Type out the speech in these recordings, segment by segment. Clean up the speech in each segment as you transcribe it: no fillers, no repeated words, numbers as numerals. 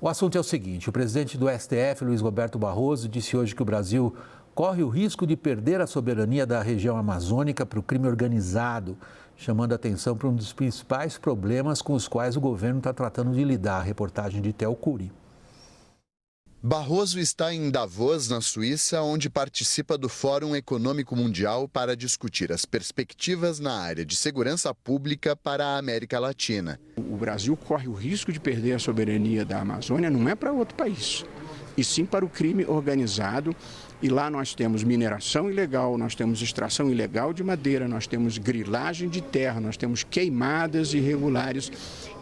O assunto é o seguinte: o presidente do STF, Luiz Roberto Barroso, disse hoje que o Brasil corre o risco de perder a soberania da região amazônica para o crime organizado, chamando a atenção para um dos principais problemas com os quais o governo está tratando de lidar. A reportagem de Theo Curi. Barroso está em Davos, na Suíça, onde participa do Fórum Econômico Mundial para discutir as perspectivas na área de segurança pública para a América Latina. O Brasil corre o risco de perder a soberania da Amazônia, não é para outro país, e sim para o crime organizado. E lá nós temos mineração ilegal, nós temos extração ilegal de madeira, nós temos grilagem de terra, nós temos queimadas irregulares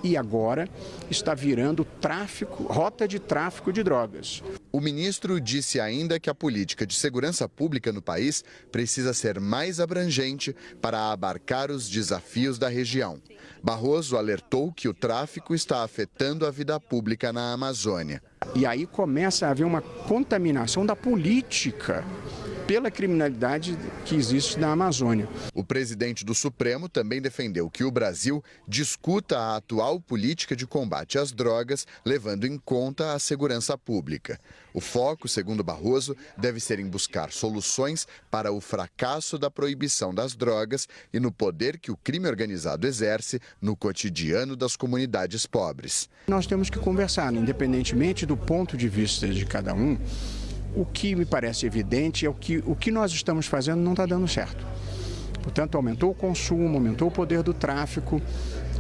e agora está virando tráfico, rota de tráfico de drogas. O ministro disse ainda que a política de segurança pública no país precisa ser mais abrangente para abarcar os desafios da região. Barroso alertou que o tráfico está afetando a vida pública na Amazônia. E aí começa a haver uma contaminação da política pela criminalidade que existe na Amazônia. O presidente do Supremo também defendeu que o Brasil discuta a atual política de combate às drogas, levando em conta a segurança pública. O foco, segundo Barroso, deve ser em buscar soluções para o fracasso da proibição das drogas e no poder que o crime organizado exerce no cotidiano das comunidades pobres. Nós temos que conversar, independentemente do ponto de vista de cada um. O que me parece evidente é o que nós estamos fazendo não está dando certo. Portanto, aumentou o consumo, aumentou o poder do tráfico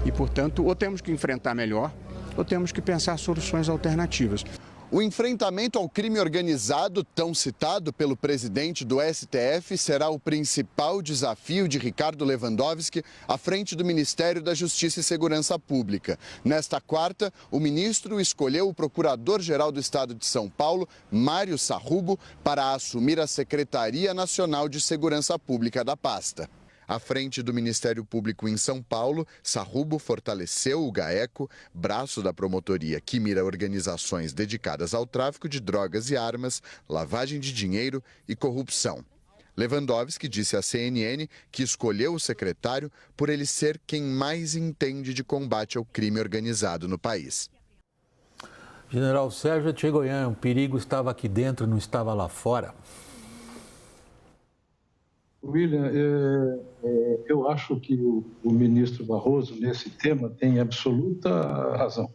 e, portanto, ou temos que enfrentar melhor ou temos que pensar soluções alternativas. O enfrentamento ao crime organizado, tão citado pelo presidente do STF, será o principal desafio de Ricardo Lewandowski à frente do Ministério da Justiça e Segurança Pública. Nesta quarta, o ministro escolheu o Procurador-Geral do Estado de São Paulo, Mário Sarrubo, para assumir a Secretaria Nacional de Segurança Pública da pasta. À frente do Ministério Público em São Paulo, Sarrubo fortaleceu o GAECO, braço da promotoria que mira organizações dedicadas ao tráfico de drogas e armas, lavagem de dinheiro e corrupção. Lewandowski disse à CNN que escolheu o secretário por ele ser quem mais entende de combate ao crime organizado no país. General Sérgio Etchegoyen, o perigo estava aqui dentro, não estava lá fora. William, eu acho que o ministro Barroso, nesse tema, tem absoluta razão.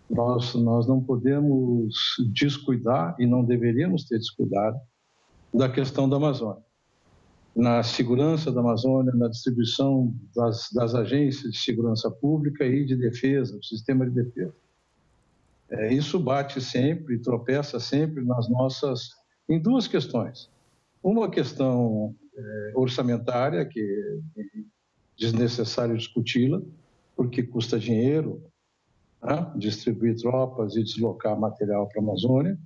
Nós não podemos descuidar, e não deveríamos ter descuidado, da questão da Amazônia. Na segurança da Amazônia, na distribuição das agências de segurança pública e de defesa, do sistema de defesa. Isso bate sempre, tropeça sempre em duas questões. Uma questão orçamentária, que é desnecessário discuti-la, porque custa dinheiro, né? Distribuir tropas e deslocar material para a Amazônia.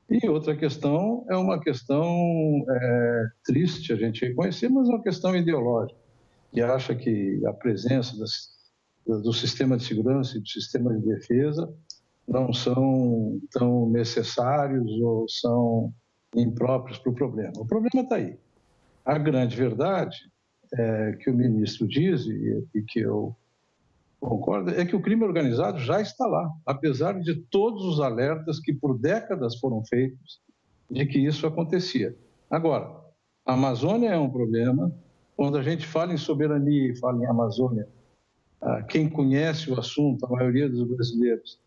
E outra questão é uma questão triste a gente reconhecer, mas é uma questão ideológica, que acha que a presença do sistema de segurança e do sistema de defesa não são tão necessários ou são impróprios para o problema. O problema está aí. A grande verdade que o ministro diz, e que eu concordo, é que o crime organizado já está lá, apesar de todos os alertas que por décadas foram feitos de que isso acontecia. Agora, a Amazônia é um problema. Quando a gente fala em soberania e fala em Amazônia, quem conhece o assunto, a maioria dos brasileiros,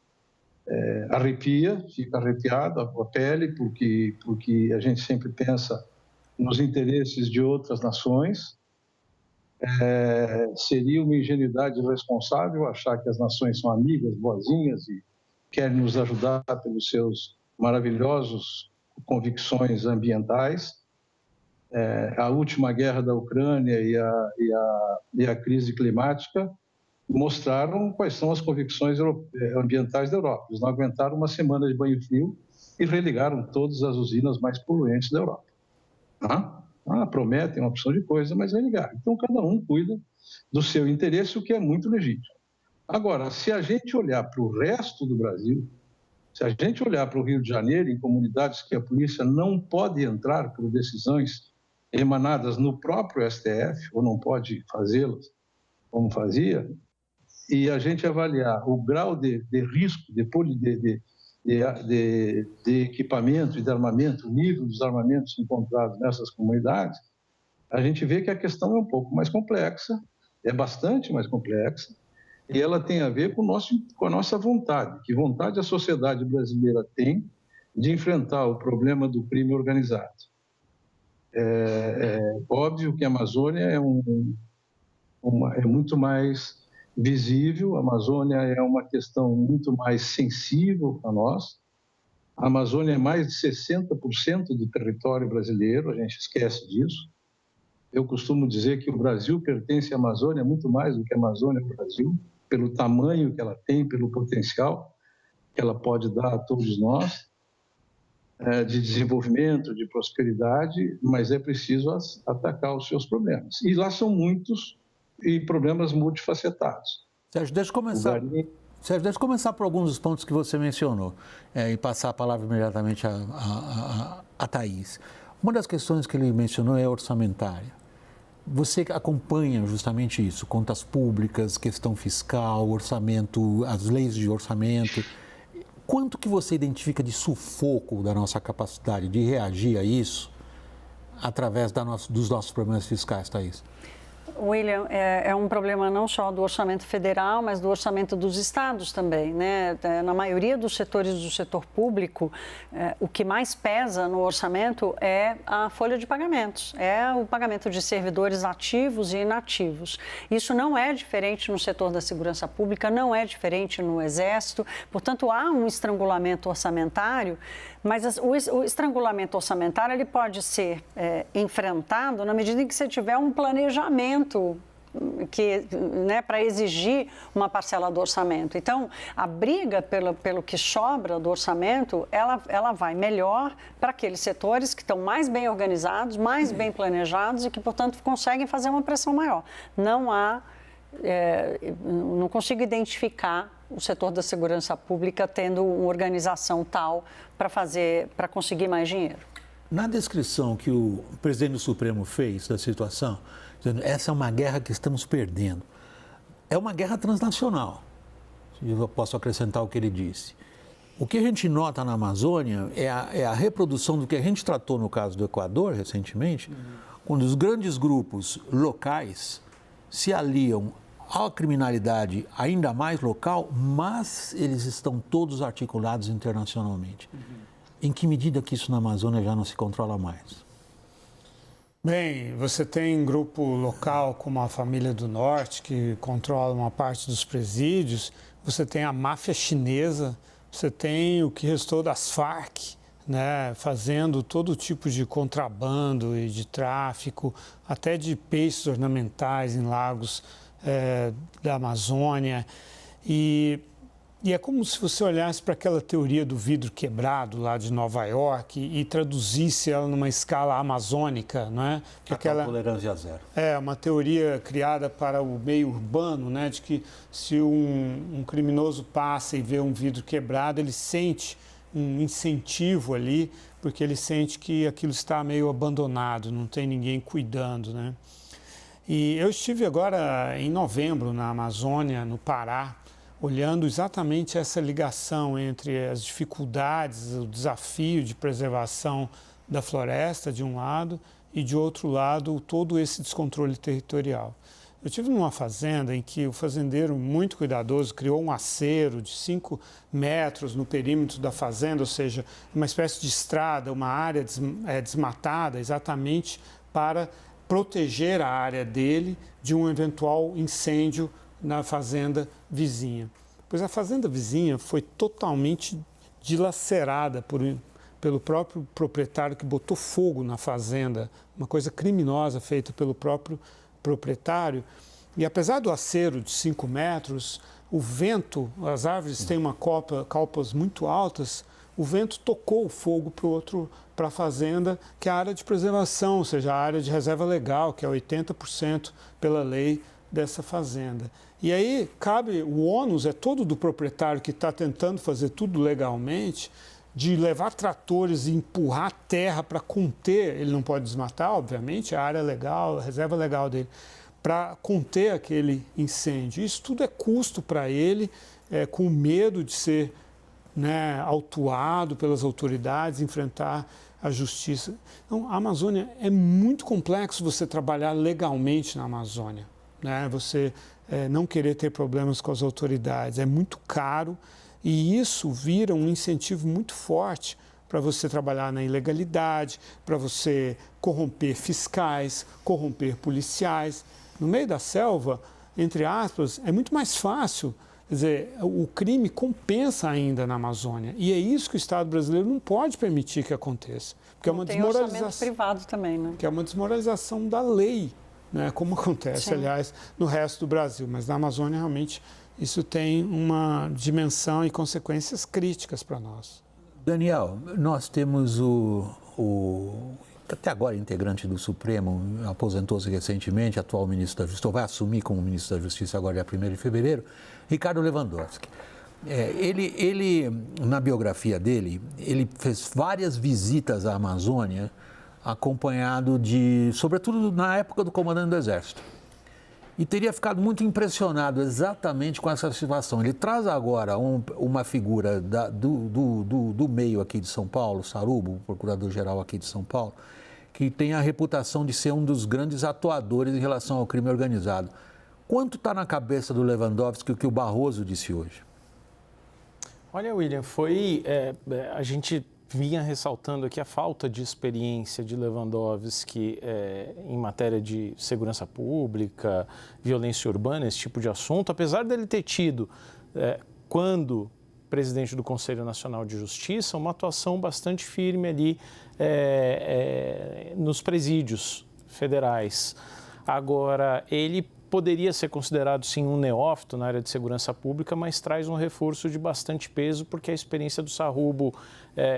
arrepia, fica arrepiado a pele, porque a gente sempre pensa nos interesses de outras nações. Seria uma ingenuidade irresponsável achar que as nações são amigas, boazinhas e querem nos ajudar pelos seus maravilhosos convicções ambientais. A última guerra da Ucrânia e a crise climática mostraram quais são as convicções ambientais da Europa. Eles não aguentaram uma semana de banho frio e religaram todas as usinas mais poluentes da Europa. Prometem uma opção de coisa, mas religaram. Então, cada um cuida do seu interesse, o que é muito legítimo. Agora, se a gente olhar para o resto do Brasil, se a gente olhar para o Rio de Janeiro, em comunidades que a polícia não pode entrar por decisões emanadas no próprio STF, ou não pode fazê-las como fazia, e a gente avaliar o grau de risco de equipamento e de armamento, o nível dos armamentos encontrados nessas comunidades, a gente vê que a questão é um pouco mais complexa, é bastante mais complexa, e ela tem a ver com a nossa vontade. Que vontade a sociedade brasileira tem de enfrentar o problema do crime organizado? É óbvio que a Amazônia é muito mais visível, a Amazônia é uma questão muito mais sensível para nós. A Amazônia é mais de 60% do território brasileiro, a gente esquece disso. Eu costumo dizer que o Brasil pertence à Amazônia muito mais do que a Amazônia ao Brasil, pelo tamanho que ela tem, pelo potencial que ela pode dar a todos nós, de desenvolvimento, de prosperidade, mas é preciso atacar os seus problemas. E lá são muitos e problemas multifacetados. Sérgio, deixa eu começar por alguns dos pontos que você mencionou e passar a palavra imediatamente a Thaís. Uma das questões que ele mencionou é orçamentária. Você acompanha justamente isso, contas públicas, questão fiscal, orçamento, as leis de orçamento. Quanto que você identifica de sufoco da nossa capacidade de reagir a isso através dos nossos problemas fiscais, Thaís? William, é um problema não só do orçamento federal, mas do orçamento dos estados também, né? Na maioria dos setores do setor público, o que mais pesa no orçamento é a folha de pagamentos, é o pagamento de servidores ativos e inativos. Isso não é diferente no setor da segurança pública, não é diferente no Exército, portanto, há um estrangulamento orçamentário, mas o estrangulamento orçamentário ele pode ser enfrentado na medida em que você tiver um planejamento para exigir uma parcela do orçamento. Então, a briga pelo que sobra do orçamento, ela vai melhor para aqueles setores que estão mais bem organizados, mais bem planejados e que, portanto, conseguem fazer uma pressão maior. Não consigo identificar o setor da segurança pública tendo uma organização tal para conseguir mais dinheiro. Na descrição que o presidente do Supremo fez da situação, dizendo essa é uma guerra que estamos perdendo, é uma guerra transnacional, eu posso acrescentar o que ele disse. O que a gente nota na Amazônia é a reprodução do que a gente tratou no caso do Equador recentemente, quando os grandes grupos locais se aliam à criminalidade ainda mais local, mas eles estão todos articulados internacionalmente. Em que medida que isso na Amazônia já não se controla mais? Bem, você tem um grupo local como a Família do Norte, que controla uma parte dos presídios, você tem a máfia chinesa, você tem o que restou das Farc, né, fazendo todo tipo de contrabando e de tráfico, até de peixes ornamentais em lagos da Amazônia. E é como se você olhasse para aquela teoria do vidro quebrado lá de Nova York e traduzisse ela numa escala amazônica, não é? Tolerância zero. É uma teoria criada para o meio urbano, né? De que se um criminoso passa e vê um vidro quebrado, ele sente um incentivo ali, porque ele sente que aquilo está meio abandonado, não tem ninguém cuidando, né? E eu estive agora em novembro na Amazônia, no Pará, olhando exatamente essa ligação entre as dificuldades, o desafio de preservação da floresta, de um lado, e, de outro lado, todo esse descontrole territorial. Eu estive numa fazenda em que o fazendeiro, muito cuidadoso, criou um acero de 5 metros no perímetro da fazenda, ou seja, uma espécie de estrada, uma área desmatada, exatamente para proteger a área dele de um eventual incêndio na fazenda vizinha. Pois a fazenda vizinha foi totalmente dilacerada pelo próprio proprietário que botou fogo na fazenda, uma coisa criminosa feita pelo próprio proprietário. E apesar do acero de 5 metros, o vento, as árvores têm copas muito altas, o vento tocou o fogo para a fazenda, que é a área de preservação, ou seja, a área de reserva legal, que é 80% pela lei dessa fazenda. E aí o ônus é todo do proprietário que está tentando fazer tudo legalmente, de levar tratores e empurrar terra para conter, ele não pode desmatar, obviamente, a área legal, a reserva legal dele, para conter aquele incêndio. Isso tudo é custo para ele, com medo de ser, né, autuado pelas autoridades, enfrentar a justiça. Então, a Amazônia é muito complexo você trabalhar legalmente na Amazônia, né? Você não querer ter problemas com as autoridades, é muito caro e isso vira um incentivo muito forte para você trabalhar na ilegalidade, para você corromper fiscais, corromper policiais. No meio da selva, entre aspas, é muito mais fácil. Quer dizer, o crime compensa ainda na Amazônia. E é isso que o Estado brasileiro não pode permitir que aconteça. Porque é uma desmoralização. Tem orçamento privado também, né? Que é uma desmoralização da lei, né? Como acontece, sim, aliás, no resto do Brasil. Mas na Amazônia, realmente, isso tem uma dimensão e consequências críticas para nós. Daniel, nós temos até agora integrante do Supremo, aposentou-se recentemente, atual ministro da Justiça, vai assumir como ministro da Justiça agora, dia 1º de fevereiro, Ricardo Lewandowski. Ele, na biografia dele, ele fez várias visitas à Amazônia, acompanhado sobretudo na época do comandante do Exército. E teria ficado muito impressionado exatamente com essa situação. Ele traz agora uma figura do meio aqui de São Paulo, Sarubo, o procurador-geral aqui de São Paulo, que tem a reputação de ser um dos grandes atuadores em relação ao crime organizado. Quanto está na cabeça do Lewandowski o que o Barroso disse hoje? Olha, William, a gente vinha ressaltando aqui a falta de experiência de Lewandowski em matéria de segurança pública, violência urbana, esse tipo de assunto, apesar dele ter tido, quando presidente do Conselho Nacional de Justiça, uma atuação bastante firme ali nos presídios federais. Agora, ele poderia ser considerado, sim, um neófito na área de segurança pública, mas traz um reforço de bastante peso, porque a experiência do Sarubo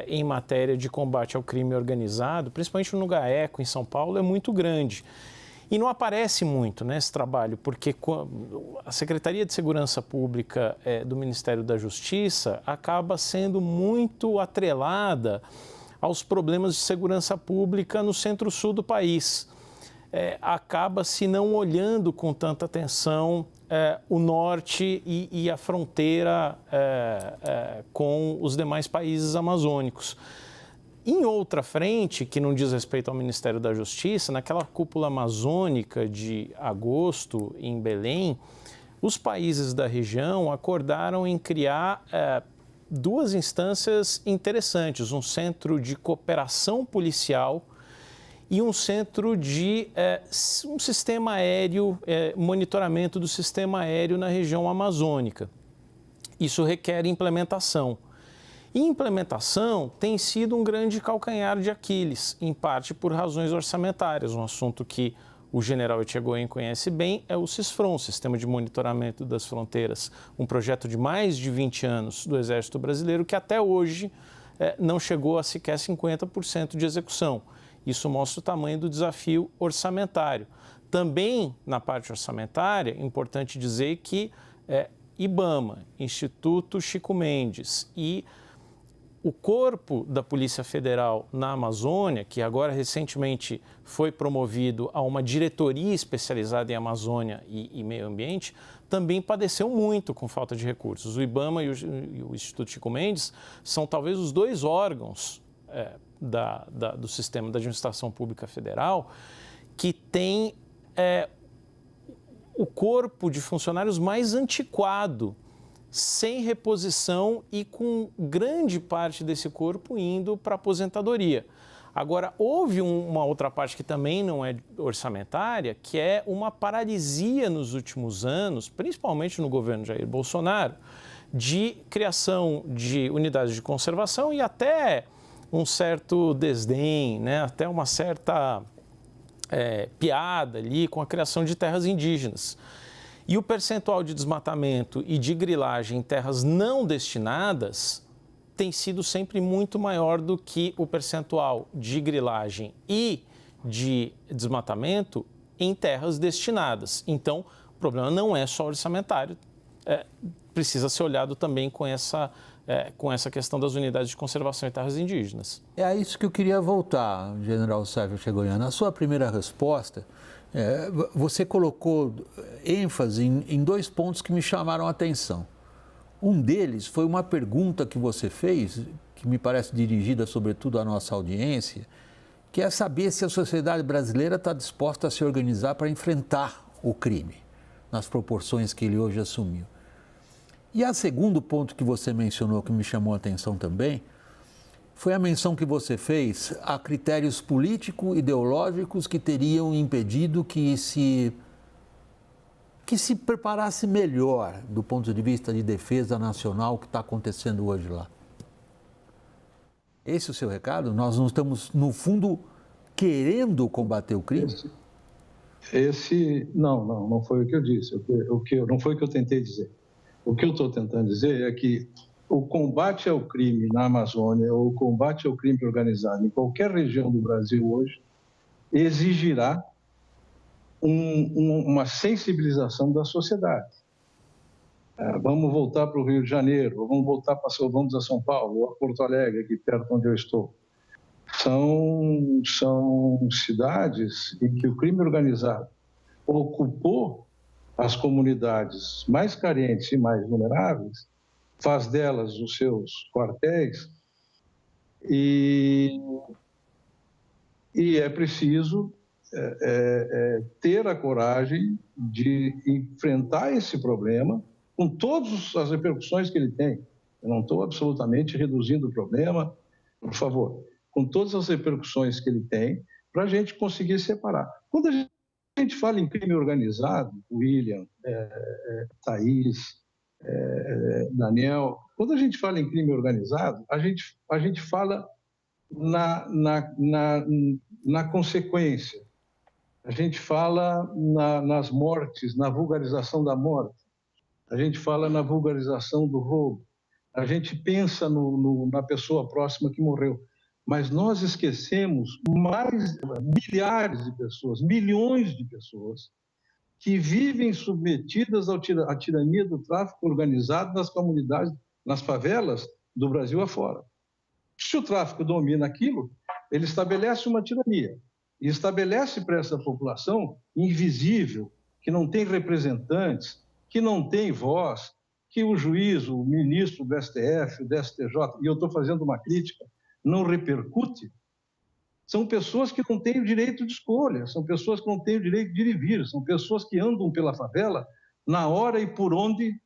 em matéria de combate ao crime organizado, principalmente no GAECO, em São Paulo, é muito grande. E não aparece muito nesse trabalho, porque a Secretaria de Segurança Pública do Ministério da Justiça acaba sendo muito atrelada aos problemas de segurança pública no centro-sul do país. Acaba-se não olhando com tanta atenção o norte e a fronteira com os demais países amazônicos. Em outra frente, que não diz respeito ao Ministério da Justiça, naquela cúpula amazônica de agosto em Belém, os países da região acordaram em criar duas instâncias interessantes, um centro de cooperação policial e um centro de um sistema aéreo, monitoramento do sistema aéreo na região amazônica. Isso requer implementação. E implementação tem sido um grande calcanhar de Aquiles, em parte por razões orçamentárias. Um assunto que o general Etchegoyen conhece bem é o CISFRON, Sistema de Monitoramento das Fronteiras, um projeto de mais de 20 anos do Exército Brasileiro que até hoje não chegou a sequer 50% de execução. Isso mostra o tamanho do desafio orçamentário. Também, na parte orçamentária, é importante dizer que IBAMA, Instituto Chico Mendes e o corpo da Polícia Federal na Amazônia, que agora recentemente foi promovido a uma diretoria especializada em Amazônia e meio ambiente, também padeceu muito com falta de recursos. O IBAMA e o Instituto Chico Mendes são talvez os dois órgãos do sistema da administração pública federal que tem o corpo de funcionários mais antiquado, sem reposição e com grande parte desse corpo indo para a aposentadoria. Agora, houve uma outra parte que também não é orçamentária, que é uma paralisia nos últimos anos, principalmente no governo Jair Bolsonaro, de criação de unidades de conservação e até um certo desdém, né? Até uma certa piada ali com a criação de terras indígenas. E o percentual de desmatamento e de grilagem em terras não destinadas tem sido sempre muito maior do que o percentual de grilagem e de desmatamento em terras destinadas. Então, o problema não é só orçamentário, precisa ser olhado também com essa questão das unidades de conservação em terras indígenas. É a isso que eu queria voltar, general Sérgio Etchegoyen. Na sua primeira resposta, Você colocou ênfase em dois pontos que me chamaram a atenção. Um deles foi uma pergunta que você fez, que me parece dirigida sobretudo à nossa audiência, que é saber se a sociedade brasileira está disposta a se organizar para enfrentar o crime, nas proporções que ele hoje assumiu. E o segundo ponto que você mencionou, que me chamou a atenção também, foi a menção que você fez a critérios político-ideológicos que teriam impedido que se preparasse melhor do ponto de vista de defesa nacional que está acontecendo hoje lá. Esse é o seu recado? Nós não estamos, no fundo, querendo combater o crime? Não foi o que eu disse, não foi o que eu tentei dizer. O que eu estou tentando dizer é que o combate ao crime na Amazônia, ou o combate ao crime organizado em qualquer região do Brasil hoje, exigirá uma sensibilização da sociedade. Vamos voltar para o Rio de Janeiro, ou vamos a São Paulo, ou a Porto Alegre, aqui perto onde eu estou. São cidades em que o crime organizado ocupou as comunidades mais carentes e mais vulneráveis, faz delas os seus quartéis, e é preciso ter a coragem de enfrentar esse problema com todas as repercussões que ele tem. Eu não estou absolutamente reduzindo o problema, por favor, com todas as repercussões que ele tem, para a gente conseguir separar. Quando a gente fala em crime organizado, William, Thaís, Daniel, quando a gente fala em crime organizado, a gente fala na consequência, a gente fala nas mortes, na vulgarização da morte, a gente fala na vulgarização do roubo, a gente pensa na pessoa próxima que morreu, mas nós esquecemos milhares de pessoas, milhões de pessoas que vivem submetidas à tirania do tráfico organizado nas comunidades, nas favelas do Brasil afora. Se o tráfico domina aquilo, ele estabelece uma tirania e estabelece para essa população invisível, que não tem representantes, que não tem voz, que o juiz, o ministro do STF, do STJ, e eu estou fazendo uma crítica, não repercute. São pessoas que não têm o direito de escolha, são pessoas que não têm o direito de ir e vir, são pessoas que andam pela favela na hora e por onde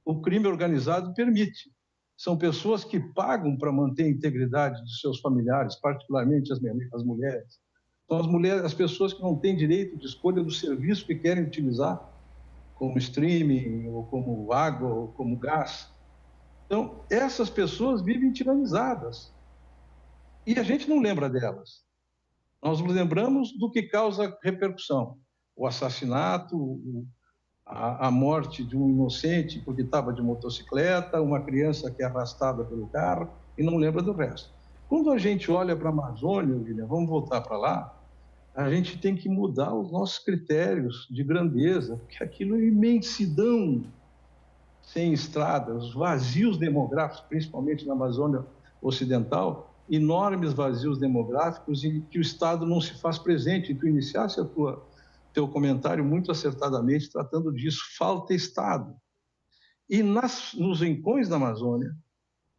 o crime organizado permite. São pessoas que pagam para manter a integridade de seus familiares, particularmente as mulheres. São as pessoas que não têm direito de escolha do serviço que querem utilizar, como streaming, ou como água, ou como gás. Então, essas pessoas vivem tiranizadas. E a gente não lembra delas. Nós nos lembramos do que causa repercussão. O assassinato, a morte de um inocente porque estava de motocicleta, uma criança que é arrastada pelo carro, e não lembra do resto. Quando a gente olha para a Amazônia, William, vamos voltar para lá, a gente tem que mudar os nossos critérios de grandeza, porque aquilo é imensidão sem estradas, vazios demográficos, principalmente na Amazônia Ocidental, enormes vazios demográficos em que o Estado não se faz presente. E tu iniciasse teu comentário muito acertadamente tratando disso, falta Estado. E nos rincões da Amazônia,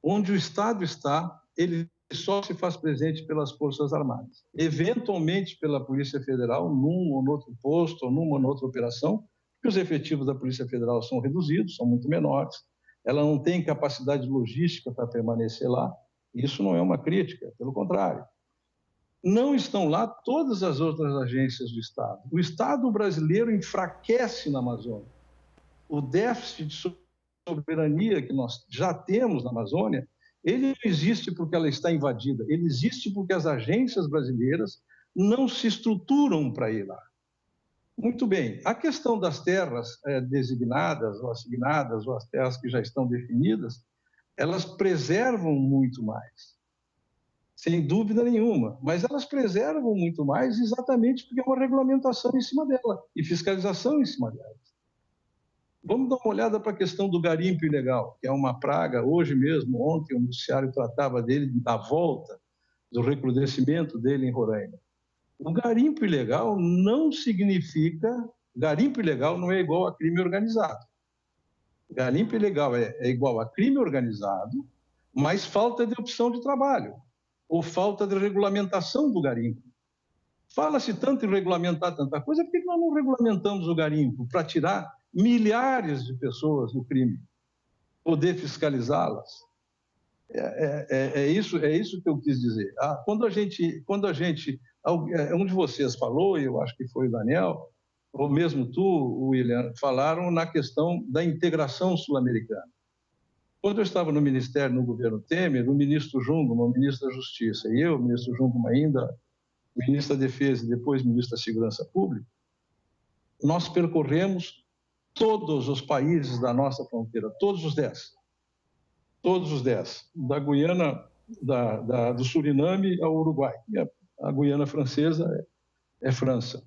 onde o Estado está, ele só se faz presente pelas Forças Armadas. Eventualmente pela Polícia Federal, num ou outro posto, ou numa ou outra operação, porque os efetivos da Polícia Federal são reduzidos, são muito menores, ela não tem capacidade logística para permanecer lá. Isso não é uma crítica, pelo contrário. Não estão lá todas as outras agências do Estado. O Estado brasileiro enfraquece na Amazônia. O déficit de soberania que nós já temos na Amazônia, ele não existe porque ela está invadida, ele existe porque as agências brasileiras não se estruturam para ir lá. Muito bem, a questão das terras designadas ou assignadas, ou as terras que já estão definidas, elas preservam muito mais, sem dúvida nenhuma, mas elas preservam muito mais exatamente porque é uma regulamentação em cima dela e fiscalização em cima delas. Vamos dar uma olhada para a questão do garimpo ilegal, que é uma praga. Hoje mesmo, ontem, o noticiário tratava dele, da volta, do recrudescimento dele em Roraima. O garimpo ilegal não significa... Garimpo ilegal não é igual a crime organizado. Garimpo ilegal é igual a crime organizado, mas falta de opção de trabalho, ou falta de regulamentação do garimpo. Fala-se tanto em regulamentar tanta coisa, por que nós não regulamentamos o garimpo para tirar milhares de pessoas do crime, poder fiscalizá-las? É isso que eu quis dizer. Um de vocês falou, e eu acho que foi o Daniel, ou mesmo tu, William, falaram na questão da integração sul-americana. Quando eu estava no Ministério, no governo Temer, o ministro Jungmann, o ministro da Justiça, e eu, o ministro Jungmann ainda, ministro da Defesa e depois ministro da Segurança Pública, nós percorremos todos os países da nossa fronteira, todos os 10, da Guiana, do Suriname ao Uruguai. A Guiana Francesa é França,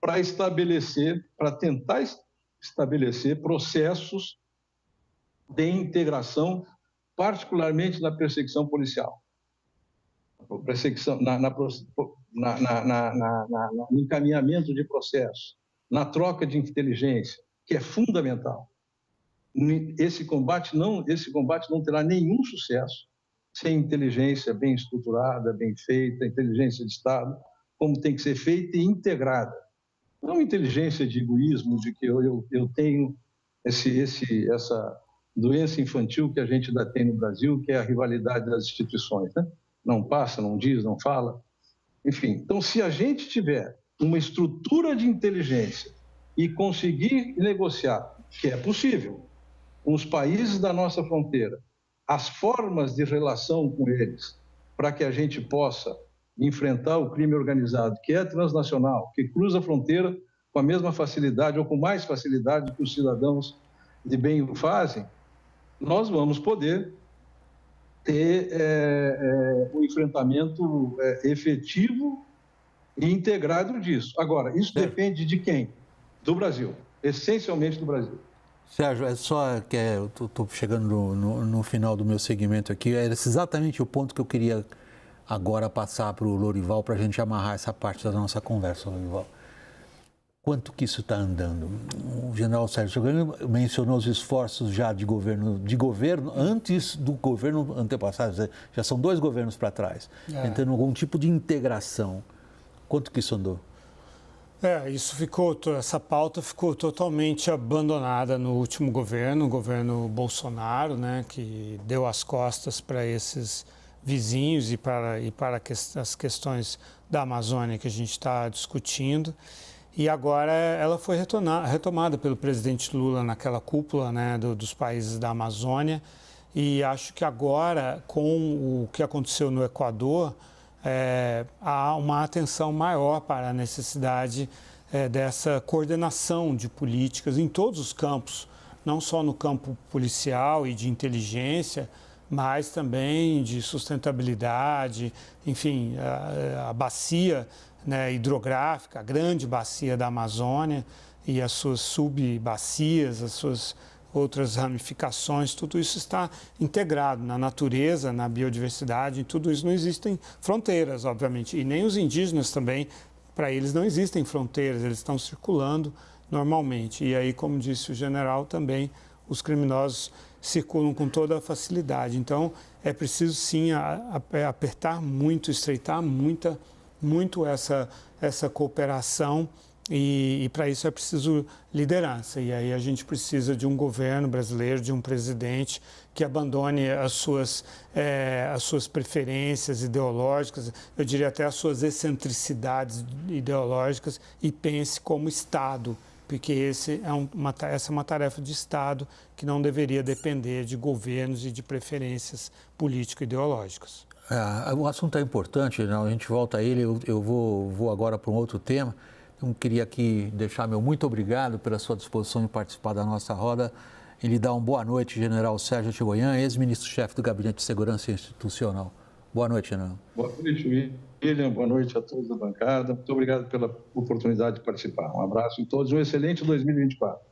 para tentar estabelecer processos de integração, particularmente na perseguição policial, no encaminhamento de processos, na troca de inteligência, que é fundamental. Esse combate não terá nenhum sucesso sem inteligência bem estruturada, bem feita, inteligência de Estado, como tem que ser feita e integrada. Não inteligência de egoísmo, de que eu tenho essa doença infantil que a gente ainda tem no Brasil, que é a rivalidade das instituições, né? Não passa, não diz, não fala. Enfim, então, se a gente tiver uma estrutura de inteligência e conseguir negociar, que é possível, com os países da nossa fronteira, as formas de relação com eles, para que a gente possa enfrentar o crime organizado, que é transnacional, que cruza a fronteira com a mesma facilidade ou com mais facilidade que os cidadãos de bem o fazem, nós vamos poder ter um enfrentamento efetivo e integrado disso. Agora, isso depende de quem? Do Brasil, essencialmente do Brasil. Sérgio, é só que eu estou chegando no final do meu segmento aqui, era exatamente o ponto que eu queria agora passar para o Lorival, para a gente amarrar essa parte da nossa conversa, Lorival. Quanto que isso está andando? O general Sérgio Sobrinho mencionou os esforços já de governo antes do governo antepassado, já são 2 governos para trás, tentando algum tipo de integração. Quanto que isso andou? Essa pauta ficou totalmente abandonada no último governo, o governo Bolsonaro, né, que deu as costas para esses vizinhos e para as questões da Amazônia que a gente está discutindo. E agora ela foi retomada pelo presidente Lula naquela cúpula, né, dos países da Amazônia. E acho que agora, com o que aconteceu no Equador, há uma atenção maior para a necessidade dessa coordenação de políticas em todos os campos, não só no campo policial e de inteligência, mas também de sustentabilidade, enfim, a bacia, né, hidrográfica, a grande bacia da Amazônia e as suas subbacias, as suas outras ramificações, tudo isso está integrado na natureza, na biodiversidade, em tudo isso não existem fronteiras, obviamente, e nem os indígenas também, para eles não existem fronteiras, eles estão circulando normalmente. E aí, como disse o general, também os criminosos circulam com toda a facilidade. Então, é preciso sim apertar muito, estreitar muito essa cooperação e para isso é preciso liderança. E aí a gente precisa de um governo brasileiro, de um presidente que abandone as suas preferências ideológicas, eu diria até as suas excentricidades ideológicas e pense como Estado, porque essa é uma tarefa de Estado que não deveria depender de governos e de preferências político-ideológicas. O assunto é importante, né? A gente volta a ele, eu vou agora para um outro tema. Então, queria aqui deixar meu muito obrigado pela sua disposição em participar da nossa roda e lhe dar uma boa noite, general Sérgio Atigoyan, ex-ministro-chefe do Gabinete de Segurança Institucional. Boa noite, general. Boa noite, William. Boa noite a todos da bancada. Muito obrigado pela oportunidade de participar. Um abraço a todos e um excelente 2024.